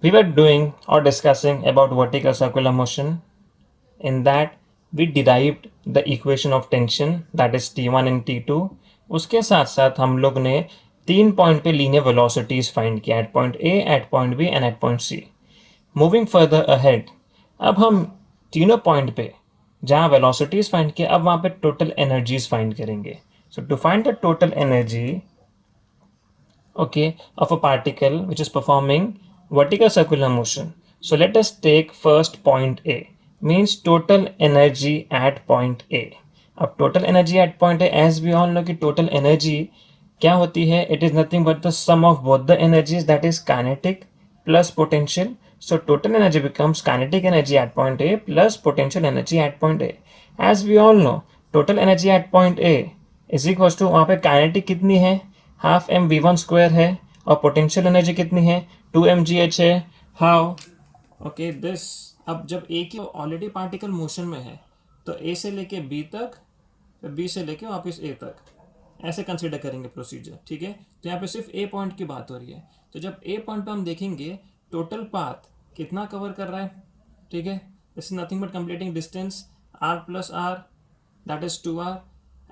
We were doing or discussing about vertical circular motion. In that we derived the equation of tension, that is T1 and T2. उसके साथ साथ हम लोग ने 3 point पे linear velocities find किया, at point A, at point B and at point C. Moving further ahead, अब हम तीनों पॉइंट पे जहाँ वेलोसिटीज फाइंड किया, अब वहाँ पे टोटल एनर्जीज फाइंड करेंगे. So to find the total energy, okay, of a particle which is performing vertical circular motion. So let us take first point A, means total energy at point A. अब total energy at point A, as we all know कि total energy क्या होती है, it is nothing but the sum of both the energies, that is kinetic plus potential. So total energy becomes kinetic energy at point A plus potential energy at point A. As we all know, total energy at point A is equals to, वहाँ पे kinetic कितनी है, half M V one square है, और potential energy कितनी है, 2 mgh है. How, okay this, अब जब ए की ऑलरेडी पार्टिकल मोशन में है तो ए से लेके बी तक, बी से लेके वापस ए तक, ऐसे कंसिडर करेंगे प्रोसीजर. ठीक है, तो यहाँ पे सिर्फ ए पॉइंट की बात हो रही है. तो जब ए पॉइंट पे हम देखेंगे टोटल पाथ कितना कवर कर रहा है. ठीक है, this is nothing but completing distance R plus R, that is 2r.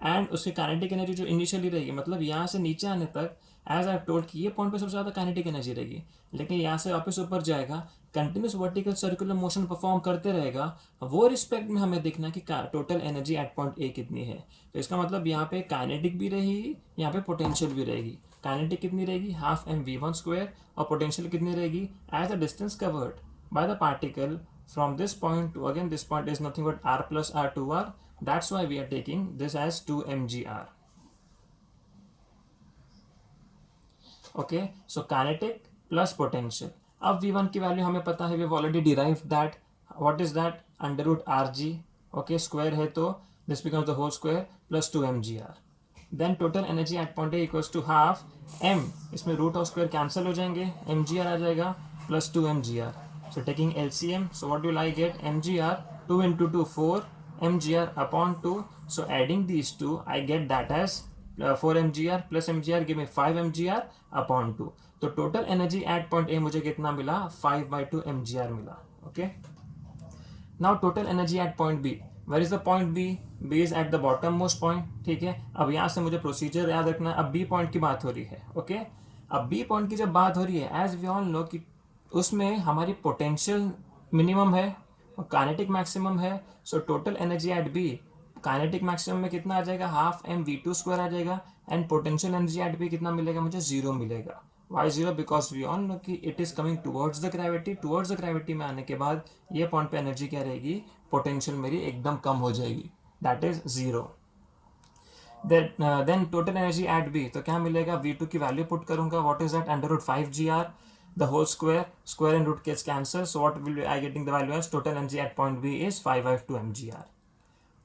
And उसकी काइनेटिक एनर्जी जो इनिशियली रहेगी, मतलब यहाँ से नीचे आने तक, एज आई टोल्ड कि ये पॉइंट पे सबसे ज़्यादा काइनेटिक एनर्जी रहेगी, लेकिन यहाँ से वापस ऊपर जाएगा, continuous vertical circular motion perform करते रहेगा. वो रिस्पेक्ट में हमें देखना कि total energy at point A कितनी है. तो इसका मतलब यहाँ पे काइनेटिक भी रहेगी, यहाँ पे पोटेंशियल भी रहेगी. काइनेटिक कितनी रहेगी, half M V one square, और पोटेंशियल कितनी रहेगी, as the distance covered by the particle from this point to, again this point is nothing but r plus r 2r. That's why we are taking this as 2 mgr. Okay, so kinetic plus potential. अब v1 की value हमें पता है, we have already derived that. What is that, under root rg. okay, square है तो this becomes the whole square plus 2 mgr. then total energy at point A equals to half m, इसमें root और square cancel हो जाएंगे, mgr आ जाएगा plus 2 mgr. So taking LCM, so what will I get, mgr 2 into 2 4 mgr upon 2. So adding these two I get that as 4 mgr plus mgr give me 5 mgr upon 2. तो total energy at point A मुझे कितना मिला, 5/2 mgr मिला. Okay, now total energy at point B. Where is the point B, B is at the bottom most point. ठीक है, अब यहाँ से मुझे प्रोसीजर याद रखना है. अब बी पॉइंट की बात हो रही है. ओके, अब बी पॉइंट की जब बात हो रही है, एज वी ऑल नो कि उसमें हमारी पोटेंशियल मिनिमम है और काइनेटिक मैक्सिमम है. So total energy at B, kinetic maximum में कितना आ जाएगा, half M V two square आ जाएगा, and potential energy at B कितना मिलेगा, मुझे 0 मिलेगा. Y 0, because we all know कि it is coming towards the gravity. Towards the gravity में आने के बाद ये पॉइंट पे एनर्जी क्या रहेगी, पोटेंशियल मेरी एकदम कम हो जाएगी, that is 0. Then total energy at B, तो क्या मिलेगा, v2 की वैल्यू पुट करूंगा, what is that, under root 5gr, the whole square and root gets cancelled. So what will be I getting the value as total energy at point B is 5/2 mgr.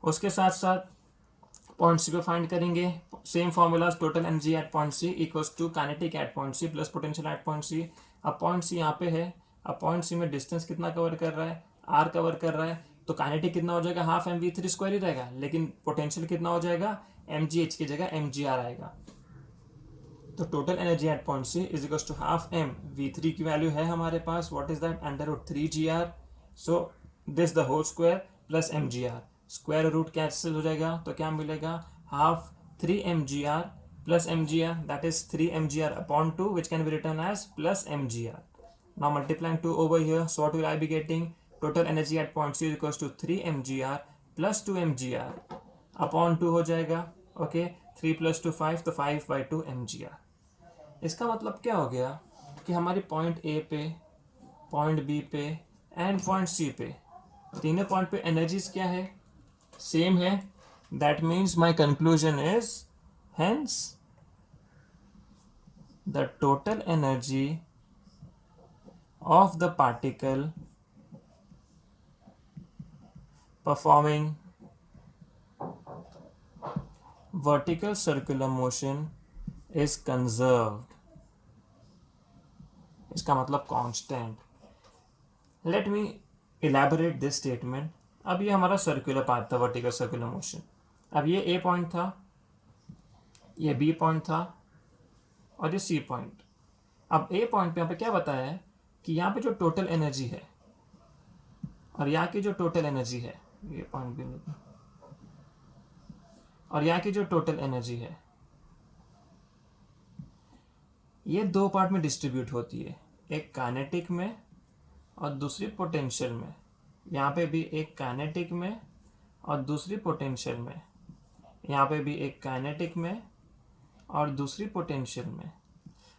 उसके साथ साथ point सी को find करेंगे, same formula, total energy at point C equals to kinetic at point C plus potential at point C. अब point सी यहाँ पे है, अब पॉइंट सी में डिस्टेंस कितना कवर कर रहा है, आर कवर कर रहा है, तो काइनेटिक कितना हो जाएगा, half M V three square ही रहेगा, लेकिन पोटेंशियल कितना हो जाएगा, एम जी एच की जगह एम जी आर आएगा. तो total energy at point C is equal to half M V three की वैल्यू है हमारे पास, what is that, under root 3gr. So this the whole square plus mgr, square root cancel हो जाएगा, तो क्या मिलेगा, half 3mgr plus mgr, that is 3mgr upon 2, which can be written as plus mgr. Now multiplying 2 over here, so what will I be getting, total energy at point C is equal to 3mgr plus 2mgr upon 2 हो जाएगा. Okay, 3 + 2 5, तो 5/2 mgr. इसका मतलब क्या हो गया कि हमारी पॉइंट ए पे, पॉइंट बी पे एंड पॉइंट सी पे, तीनों पॉइंट पे एनर्जीज क्या है, सेम है. That means my conclusion is, hence the total energy of the particle performing vertical circular motion is conserved. इसका मतलब constant. Let me elaborate this statement. अब ये हमारा सर्कुलर पाथ था, वर्टिकल सर्कुलर मोशन. अब ये ए पॉइंट था, ये बी पॉइंट था, और ये सी पॉइंट. अब ए पॉइंट पे यहाँ पे क्या बताया है कि यहाँ पे जो टोटल एनर्जी है और यहाँ की जो टोटल एनर्जी है, ये पॉइंट भी नहीं, और यहाँ की जो टोटल एनर्जी है ये दो पार्ट में डिस्ट्रीब्यूट होती है, एक काइनेटिक में और दूसरी पोटेंशियल में। यहाँ पे भी एक काइनेटिक में और दूसरी पोटेंशियल में, यहाँ पे भी एक काइनेटिक में और दूसरी पोटेंशियल में।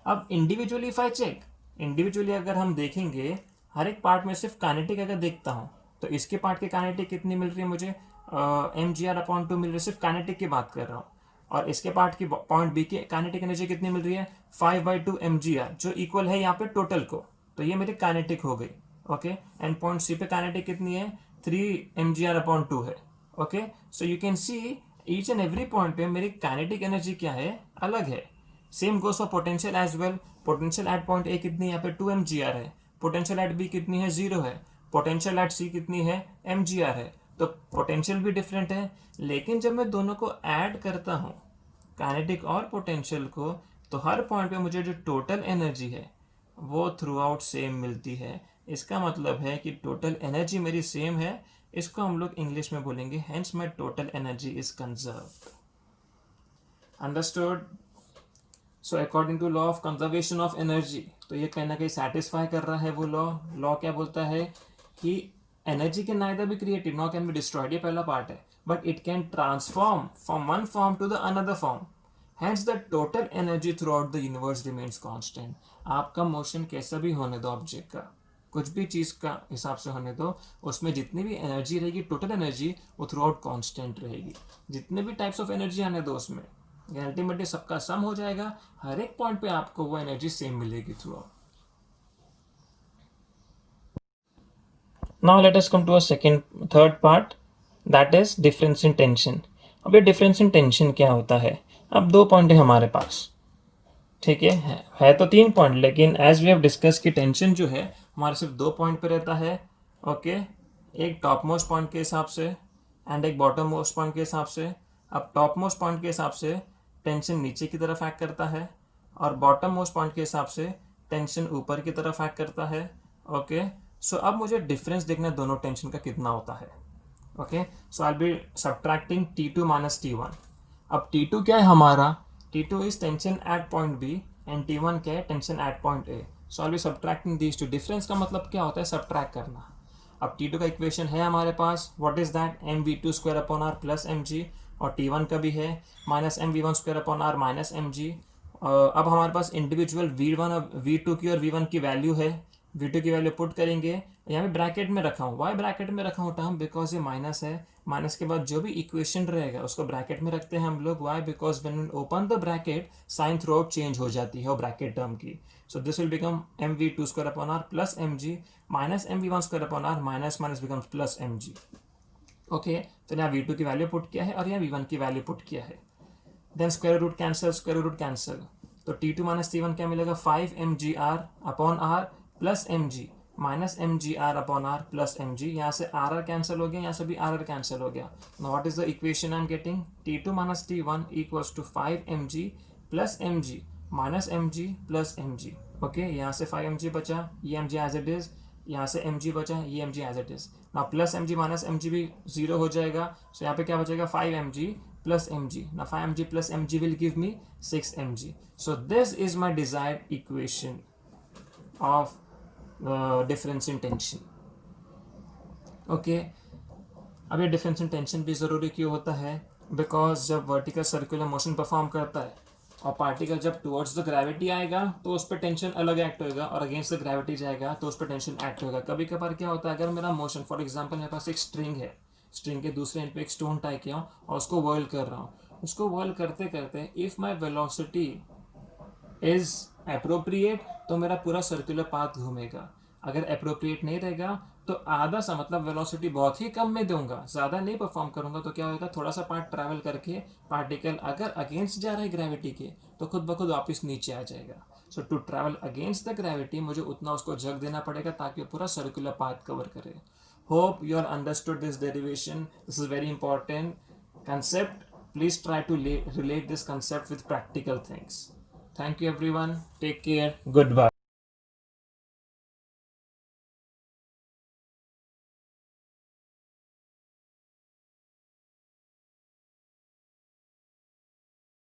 अब individually if I check, individually अगर हम देखेंगे हर एक पार्ट में सिर्फ काइनेटिक अगर देखता हूँ तो इसके पार्ट की काइनेटिक कितनी मिल रही है मुझे, mgr/2 मिल रही है, सिर्फ काइनेटिक की बात कर रहा हूँ। और इसके पार्ट की पॉइंट बी की काइनेटिक एनर्जी कितनी मिल रही है, 5/2 mgr, जो इक्वल है यहाँ पे टोटल को, तो ये मेरी काइनेटिक हो गई। ओके, एंड पॉइंट सी पे काइनेटिक कितनी है, 3 mgr/2 है। Okay, so you can see each and every point पे मेरी काइनेटिक एनर्जी क्या है, अलग है। Same goes for potential as well. Potential at point A कितनी है, यहाँ पे 2 mgr है। पोटेंशियल एट बी कितनी है, 0 है। पोटेंशियल एट सी कितनी है, mgr है। तो पोटेंशियल भी डिफरेंट है, लेकिन जब मैं दोनों को ऐड करता हूँ काइनेटिक और पोटेंशियल को, तो हर पॉइंट पे मुझे जो टोटल एनर्जी है वो थ्रू आउट सेम मिलती है। इसका मतलब है कि टोटल एनर्जी मेरी सेम है। इसको हम लोग इंग्लिश में बोलेंगे hence my total energy is conserved. Understood? So according to law of conservation of energy, तो ये कहीं ना कहीं सेटिस्फाई कर रहा है वो लॉ क्या बोलता है कि energy can neither be created nor can be destroyed, ये पहला पार्ट है, but it can transform from one form to the another form. Hence the total energy throughout the universe remains constant. आपका motion कैसा भी होने दो, object का कुछ भी चीज़ का हिसाब से होने दो, उसमें जितनी भी एनर्जी रहेगी, टोटल एनर्जी, वो थ्रू आउट कॉन्स्टेंट रहेगी। जितने भी टाइप्स ऑफ एनर्जी आने दो उसमें, अल्टीमेटली सबका सम हो जाएगा, हर एक पॉइंट पे आपको वो एनर्जी सेम मिलेगी throughout. Now let us come to a third part, that is difference in tension. अब ये डिफरेंस इन टेंशन क्या होता है? अब 2 पॉइंट है हमारे पास, ठीक है तो 3 पॉइंट, लेकिन एज वी हैव डिस्कस की टेंशन जो है हमारे सिर्फ 2 पॉइंट पे रहता है। ओके, एक टॉप मोस्ट पॉइंट के हिसाब से एंड एक बॉटम मोस्ट पॉइंट के हिसाब से। अब टॉप मोस्ट पॉइंट के हिसाब से टेंशन नीचे की तरफ एक्ट करता है, और बॉटम मोस्ट पॉइंट के हिसाब से टेंशन ऊपर की तरफ एक्ट करता है। ओके, सो अब मुझे डिफरेंस देखना है दोनों टेंशन का कितना होता है। Okay, so I be subtracting T2 minus T1। अब T2 क्या है हमारा, T2 is tension at point B and T1 क्या है, tension at point A. So I be subtracting these two. Difference का मतलब क्या होता है, सब्ट्रैक्ट करना। अब T2 का इक्वेशन है हमारे पास, what is that, mv2 square upon r plus mg, और T1 का भी है minus mv1 square upon r minus mg। अब हमारे पास इंडिविजुअल V1 और V2 की और V1 की वैल्यू है, V2 की वैल्यू पुट करेंगे, यहाँ पे ब्रैकेट में रखा हूँ। वाई ब्रैकेट में रखा हूँ टर्म, बिकॉज ये माइनस है, माइनस के बाद जो भी इक्वेशन रहेगा उसको ब्रैकेट में रखते हैं हम लोग। Why, because when we open the bracket sign throughout change हो जाती है वो ब्रैकेट टर्म की। So this will become mv2 square upon r plus mg minus mv1 square upon r minus minus becomes plus mg। Okay, तो यहाँ V2 की value put किया है और यहाँ V1 की वैल्यू पुट किया है। Then square root cancel, square root cancel, तो T2 माइनस T1 क्या मिलेगा, 5 mgr upon r plus mg minus mgr upon r plus mg। यहाँ से r कैंसिल हो गया, यहाँ से भी r कैंसिल हो गया। Now what is the equation I am getting, T2 minus T1 equals to 5 mg plus mg minus mg plus mg। Okay, यहाँ से 5 mg बचा, ये mg एज इट इज, यहाँ से mg बचा, ये mg एज इट इज। ना plus mg minus mg भी 0 हो जाएगा, सो यहाँ पे क्या बचेगा, 5 mg plus mg. Now 5 mg plus mg will give me 6 mg. So this is my desired equation of difference in tension. Okay, अब ये difference in tension भी ज़रूरी क्यों होता है, because जब vertical circular motion perform करता है और पार्टिकल जब towards the gravity आएगा तो उस पर टेंशन अलग एक्ट होगा, और against the gravity जाएगा तो उस पर टेंशन एक्ट होगा। कभी कभार क्या होता है, अगर मेरा मोशन फॉर एग्जाम्पल मेरे पास एक स्ट्रिंग है, स्ट्रिंग के दूसरे एंड पे एक स्टोन टाई किया हूँ और उसको वर्ल कर रहा हूँ, उसको वर्ल करते करते if my velocity is appropriate तो मेरा पूरा सर्कुलर पाथ घूमेगा। अगर अप्रोप्रिएट नहीं रहेगा तो आधा सा, मतलब वेलोसिटी बहुत ही कम में दूंगा, ज़्यादा नहीं परफॉर्म करूंगा, तो क्या होगा, थोड़ा सा पार्ट ट्रैवल करके पार्टिकल अगर अगेंस्ट जा रहा है ग्रेविटी के तो खुद ब खुद वापस नीचे आ जाएगा। So to travel against the gravity मुझे उतना उसको जग देना पड़ेगा ताकि वो पूरा सर्कुलर पाथ कवर करे। Hope you all understood this derivation. This is very important concept. Please try to relate this concept with practical things. Thank you everyone. Take care. Goodbye.